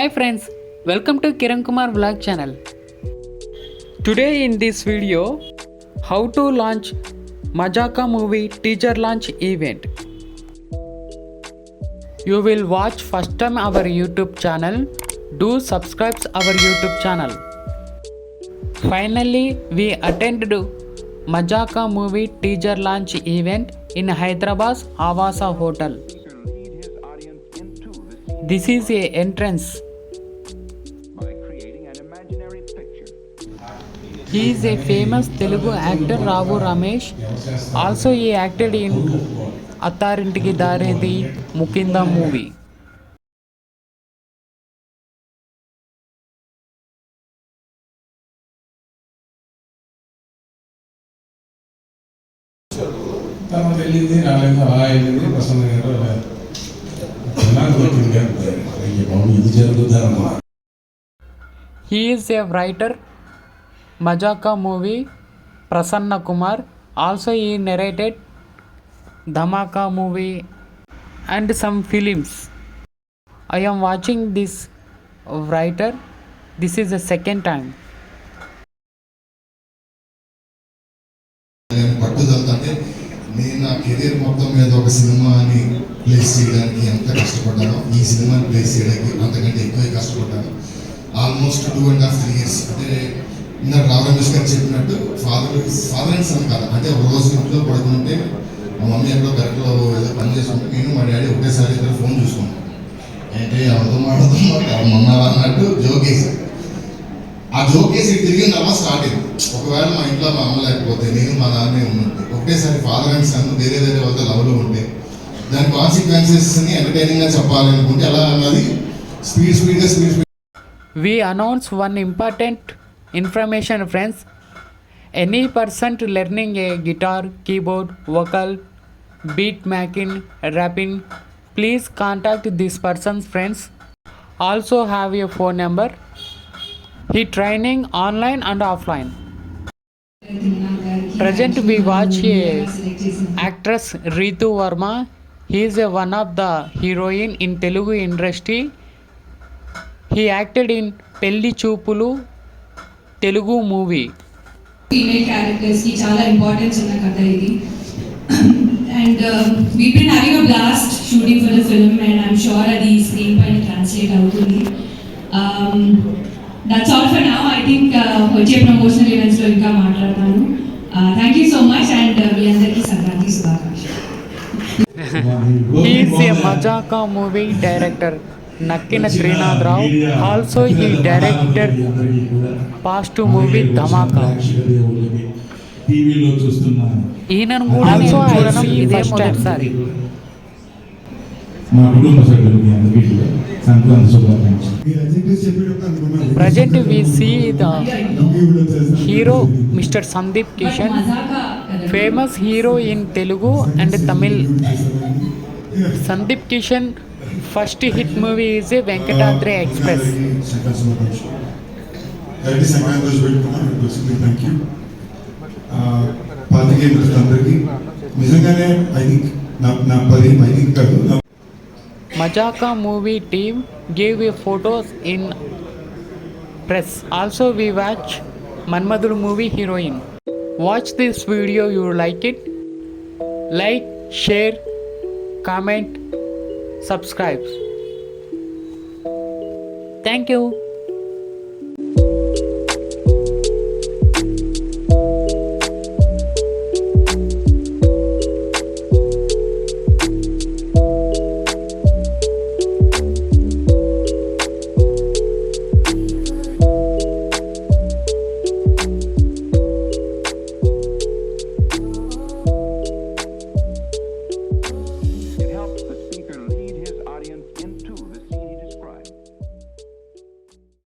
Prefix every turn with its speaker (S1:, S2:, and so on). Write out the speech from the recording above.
S1: Hi friends, welcome to Kiran Kumar Vlog channel. Today in this video, how to launch Majaka movie teaser launch event. You will watch first time our YouTube channel. Do subscribe our YouTube channel. Finally, we attended Majaka movie teaser launch event in Hyderabad's Avasa Hotel. This is a entrance. He is a famous Telugu actor Ravu Ramesh. Also he acted in Attarinti Daredi Mukinda movie.
S2: తను వెళ్ళింది రాలేదు అలా వెళ్ళింది ప్రసన్న గారు ఇది జరుగుతారమ్మా.
S1: He is a writer Majaka movie Prasanna Kumar. Also he narrated Dhamaka movie and some films. I am watching this writer. This is the second time.
S3: పట్టుదలతో నేను నా కెరీర్ మొత్తం మీద ఒక సినిమాని ప్లేస్ చేయడానికి ఎంత కష్టపడ్డానో ఈ సినిమాని ప్లేస్ చేయడానికి అంతకంటే ఎక్కువ కష్టపడ్డాను. Almost 2.5-3 years. అంటే ఇందాక రావు రమేష్ గారు చెప్పినట్టు ఫాదర్ అండ్ సన్ కాదు. అంటే ఒక రోజు ఇంట్లో పడుకుంటే మా మమ్మీ ఎక్కడో కరెక్ట్లో ఏదో పని చేసుకుంటే నేను మా డాడీ ఒకేసారి ఇద్దరు ఫోన్ చూసుకున్నాను. అంటే ఎవరితో మాట్లాడుతున్నాం మొన్న అన్నట్టు జోక్ వేసాను. ఆ జోక్ వేసి తిరిగి నవ్వ స్టార్ట్ అయింది. ఒకవేళ మా ఇంట్లో మా అమ్మ లేకపోతే నేను మా నాన్నే ఉన్నట్టు ఒకేసారి ఫాదర్ అండ్ సన్ వేరే వాళ్ళతో లవ్లో ఉంటే దాని కాన్సిక్వెన్సెస్ని ఎంటర్టైనింగ్గా చెప్పాలనుకుంటే ఎలా అన్నది speed.
S1: We announce one important information friends. Any person learning a guitar, keyboard, vocal, beat making, rapping, please contact this person's friends. Also have a phone number. He training online and offline. Present we watch a actress Ritu Verma. He is one of the heroine in Telugu industry. He acted in Pelli Choopulu Telugu movie.
S4: Female characters ki chala importance unna katha idi. And we've been having a blast shooting for the film, and I'm sure adi screen paina translate avutundi. That's all for now. I think వచ్చే promotional events లో ఇంకా మాట్లాడతాను. Thank you so much and మీ అందరికీ సంక్రాంతి శుభాకాంక్షలు.
S1: He is a Majaka movie director Nakkina Srinath Rao. Also he directed past movie Dhamaka.
S2: టీవీలో చూస్తున్నాను.
S1: ఈయనను కూడా చూడడం ఇదే మొదటిసారి.
S2: మా కుటుంబ సభ్యులకి అందరికీ సంక్రాంతి శుభాకాంక్షలు.
S1: Present we see the hero Mr. Sandeep Kishan, famous hero in Telugu and Tamil. Sandeep Kishan first hit movie is a Venkatadri Express. Majaka movie team gave a photos in press. Also we watch Manmadul movie heroine. Watch this video, you like it. Like, share, comment, subscribe. Thank you.